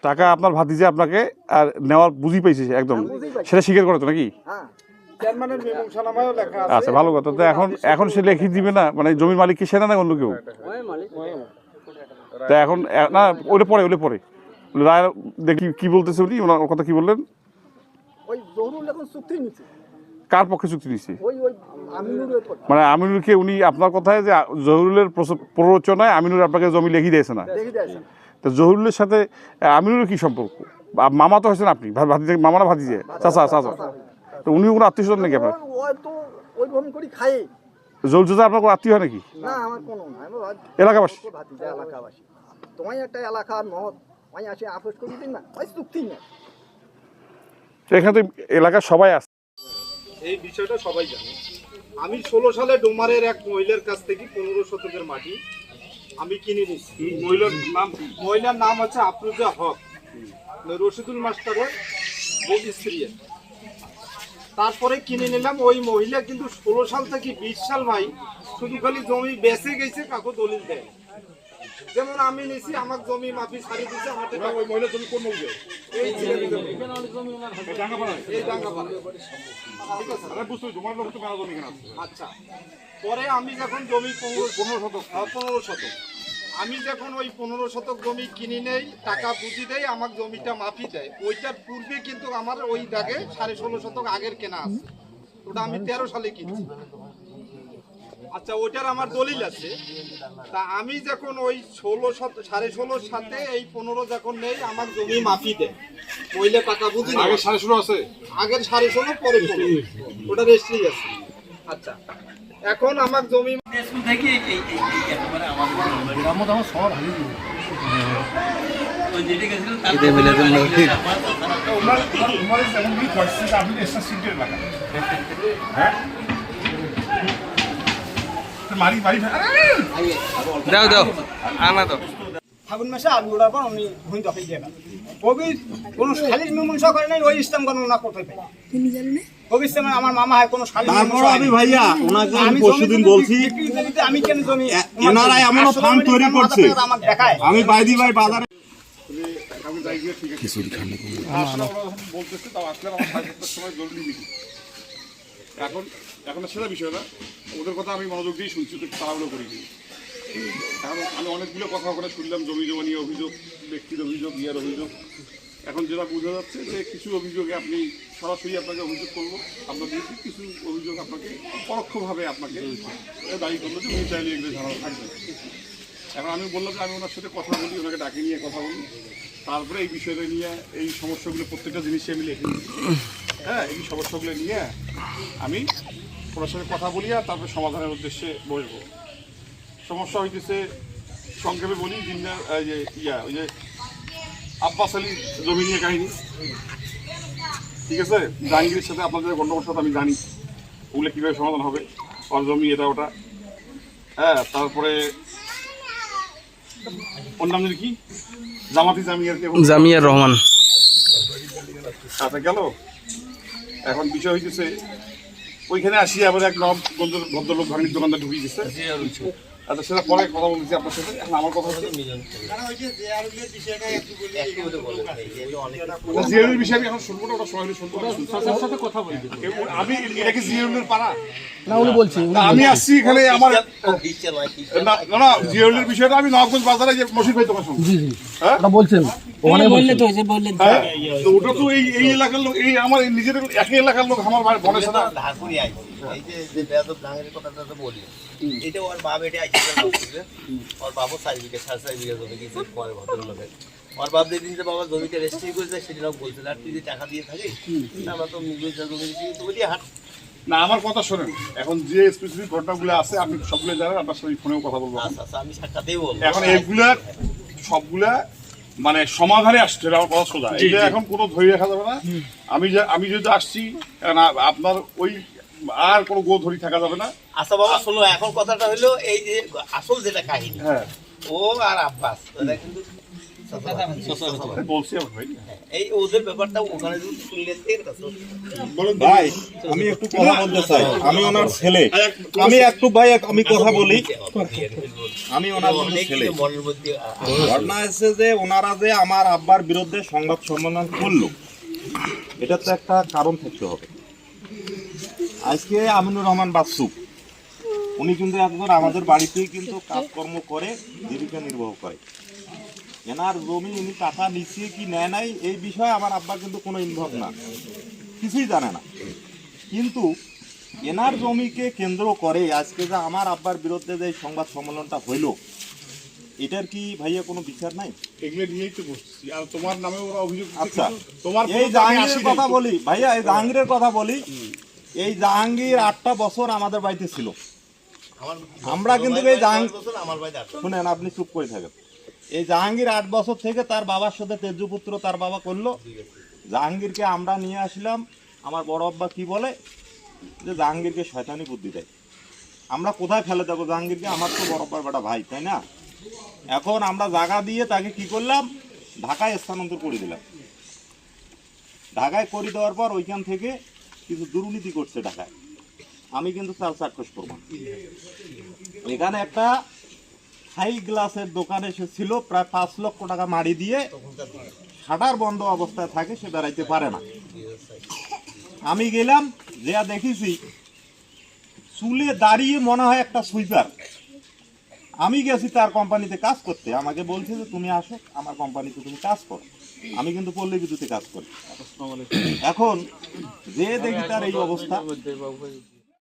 টাকা আপনার ভাতিজা আপনাকে আর নেওয়ার বুঝি পাইছে একদম, সেটা স্বীকার করে তো নাকি? আচ্ছা, ভালো কথা। তো এখন সে লিখে দিবে না, মানে জমির মালিক কি সেনা না অন্য কেউ? তা এখন না, ওলে পরে রায় দেখি কি বলতেছে উনি, ওনার কথা কি বললেন? কার পক্ষে চুক্তি দিচ্ছে? মানে আমিনুরকে উনি আপনার কথায় যে জহুরুলের প্ররোচনায় আমিনুর আপনাকে জমি লিখে দিয়েছে না? তো জহুরুলের সাথে আমিনুরের কি সম্পর্ক? মামা তো হয়েছেন আপনি, মামা না ভাতিজে? চাচা। তো উনিও কোনো আত্মীয় স্বজন নাকি আপনার? জহুরুল চাচা আপনার কোনো আত্মীয় হয় নাকি? এলাকাবাসী? এখানে তো এলাকার সবাই আছে, এই বিষয়টা সবাই জানে। আমি 16 সালে ডোমারের এক মহিলার কাছ থেকে 15 শতকের মাটি আমি কিনে নিচ্ছি। মহিলার নাম হচ্ছে আফরোজা হক, রশিদুল মাস্টারের বউ স্ত্রী। তারপরে কিনে নিলাম। ওই মহিলা কিন্তু 16 সাল থেকে 20 সাল ভাই শুধু খালি জমি বেচে গেছে, কাকু দলিল দেয়। যেমন আমি নিছি, আমার জমি মাফি ছাড়ি দিচ্ছে। ওই মহিলা জমি কোন মৌজা? এই ডাঙ্গাপাড়া। আচ্ছা, পরে আমি যখন জমি 15 শতক আমি যখন ওই 15 শতক জমি কিনে নেই, টাকা বুঝি দেয়, আমার জমিটা মাফি দেয়। ওইটার পূর্বে কিন্তু আমার ওই দাগে 16.5 শতক আগের কেনা আছে, ওটা আমি 13 সালে কিনছি। আচ্ছা, ওইটার আমার দলিল আছে। তা আমি যখন ওই 16.5 সাথে এই 15 যখন নেই, আমার জমি মাফি দেয়। মহিলা টাকা বুঝি আগে 16.5 আছে, আগের 16.5 পরে 15, ওটা রেজিস্ট্রি আছে। আচ্ছা, এখন আমার জমি ফাগুন মাসে আলু ওড়ার পর উনি ভূমি দখল দিয়ে গেল। কবি কোনো শালিশ মীমাংসা করে নাই, ওই ইসলাম গণনা করতে পারে কবি ইসলাম আমার মামা হয় কোনো শালিশ মীমাংসা। আমি ভাইয়া ওনাকে আমি পরশুদিন বলছি, আমি কেন জমি এনারা এমন ফান্ড তৈরি করছে, আমার দেখায় আমি বাইদি ভাই বাজারে বলতেছে, তাও আসলে আমার 7:30 সময় জরুরি মিটিং। এখন সেটা বিষয় না, ওদের কথা আমি মনোযোগ দিয়ে শুনছি, তো তাড়াহুড়ো করি। এখন আমি অনেকগুলো কথা ওখানে শুনলাম, জমি জমা নিয়ে অভিযোগ, ব্যক্তির অভিযোগ, ইয়ার অভিযোগ। এখন যেটা বোঝা যাচ্ছে যে কিছু অভিযোগে আপনি সরাসরি আপনাকে অভিযোগ করবো, আপনার বিরুদ্ধে কিছু অভিযোগ আপনাকে পরোক্ষভাবে আপনাকে দায়ী করলো যে উনি চাইলে এগুলো ঝামেলা থাকবে। এখন আমি বললাম যে আমি ওনার সাথে কথা বলি, ওনাকে ডাকে নিয়ে কথা বলি, তারপরে এই বিষয়টা নিয়ে এই সমস্যাগুলো প্রত্যেকটা জিনিসই আমি লিখে নিই। হ্যাঁ, এই সমস্যাগুলো নিয়ে আমি ওনার সাথে কথা বলি, আর তারপরে সমাধানের উদ্দেশ্যে বসবো। সমস্যা হইতেছে, সংক্ষেপে বলি, ওই যে আব্বাস আলী জমি নিয়ে কাহিনী, ঠিক আছে? জাহাঙ্গীরের সাথে আপনাদের গণ্ডগোল সাথে আমি জানি, ওগুলো কীভাবে সমাধান হবে, ওর জমি এটা ওটা। হ্যাঁ, তারপরে ওর নাম কি, জামিয়ার রহমান। আচ্ছা, গেল। এখন বিষয় হইতেছে, ওইখানে আসি আবার এক ভদ্রলোক ভাঙির দোকানটা ঢুকিয়ে দিচ্ছে। আচ্ছা, সেটা পরে কথা বলছি আপনার সাথে। এখন আমার কথা হচ্ছে জিয়ারুলের বিষয়ে আমি এখন শুনবো না, ওটা সময় শুনবো। আমি এটা কি জিয়ারুলের পাড়া না? উনি বলছি আমি আসছি এখানে আমার না, জিয়ারুলের বিষয়টা আমি নবাবগঞ্জ বাজারে যে মসজিদ ভাই তোমার সঙ্গে বলছেন, ওখানে বললেন তো, ওটা তো এই এলাকার লোক, এই আমার নিজের একই এলাকার লোক, আমার বোনের সাথে এই যে বেয়াদব ডাঙের কথাটা তো বলি, এটা ওর বাপ এটা আইছে, ওর বাবা 4 বিঘা 4.5 বিঘা জমি কিছু পরে ভদ্রলোকের। ওর বাপ যেদিন যে বাবা জমিটা রেজিস্ট্রি করেছে সেটাও বলছিল, আর তুই যে টাকা দিয়ে থাকিস, আমরা তো জমি দিচ্ছি, তো বলি হাট না। আমার কথা শোনেন, এখন যে স্পেসিফিক ঘটনাগুলো আছে আপনি সবগুলো জানেন, আপনার সাথে ফোনেও কথা বলবো। আচ্ছা, আমি সাক্ষাতেই বলবো। এখন এগুলা সবগুলা মানে সমাধানে আসছে, আমার কথা সোজা। এটা এখন কোনো ধরে রাখা যাবে না। আমি যদি আসছি, আপনার ওই আর কোনো গো ধরি থাকা যাবে না। আচ্ছা বাবা শোনো, এখন কথাটা হলো এই যে আসল যেটা কাহিনী, ও আর আব্বাস ওরা কিন্তু বলছি আমার ভাই। এই ওদের ব্যাপারটা ওখানে যদি শুনলে এর কাছে ভাই আমি একটু কথা বলতে চাই, আমি ওনার ছেলে, আমি একটু ভাই আমি কথা বলি, আমি ওনার কিন্তু ছেলে। মনের মধ্যে ঘটনা হচ্ছে যে ওনারা যে আমার আব্বার বিরুদ্ধে সংবাদ সম্মেলন করলো, এটা তো একটা কারণ থাকতে হবে। আজকে আমিনুর রহমান বাচ্চু উনি কিন্তু একজন আমাদের বাড়িতেই কিন্তু কাজকর্ম করে জীবিকা নির্বাহ করে। এনার জমি উনি টাকা নিচ্ছে কি নেয় নাই এই বিষয়ে আমার আব্বা কিন্তু কোনো ইনভলভ না, কিছুই জানে না। কিন্তু এনার জমিকে কেন্দ্র করে আজকে যে আমার আব্বার বিরুদ্ধে যে সংবাদ সম্মেলনটা হইল, এটার কি ভাইয়া কোনো বিচার নাই? এগুলো নিয়েই তো বসছি। আর তোমার নামে ওরা অভিযোগ দিচ্ছে আচ্ছা, কিন্তু তোমার এই কোনো দাবি জাহাঙ্গীরের আসেনি। কথা বলি ভাইয়া, এই জাহাঙ্গীরের কথা বলি। এই জাহাঙ্গীর 8টা বছর আমাদের বাড়িতে ছিল। আমার আমরা কিন্তু এই জাহাঙ্গীর, আমার ভাই দাঁড় শুনেন আপনি চুপ করে থাকেন। এই জাহাঙ্গীর 8 বছর থেকে তার বাবার সাথে তেজপুত্র তার বাবা করলো। জাহাঙ্গীরকে আমরা নিয়ে আসলাম। আমার বড় আব্বা কি বলে যে জাহাঙ্গীরকে শয়তানি বুদ্ধি দেয়। আমরা কোথায় ফেলে দেবো জাহাঙ্গীরকে? আমার তো বড় আব্বার বেটা ভাই, তাই না? এখন আমরা জায়গা দিয়ে তাকে কি করলাম, ঢাকায় স্থানান্তর করে দিলাম। ঢাকায় করে দেওয়ার পর ওইখান থেকে কিছু দুর্নীতি করছে ঢাকায়। আমি কিন্তু তার চাক্ষুষ করব না। এখানে একটা হাই গ্লাসের দোকানে সে ছিল, প্রায় 5 লক্ষ টাকা মাড়ি দিয়ে শাটার বন্ধ অবস্থায় থাকে, সে বেড়াইতে পারে না। আমি গেলাম, যা দেখেছি চুলে দাঁড়িয়ে মনে হয় একটা সুইপার। আমি গেছি তার কোম্পানিতে কাজ করতে, আমাকে বলছে যে তুমি আসো আমার কোম্পানিতে, তুমি কাজ করো। আমি কিন্তু পল্লী বিদ্যুতে কাজ করি। এখন যে দেখি তার এই অবস্থা,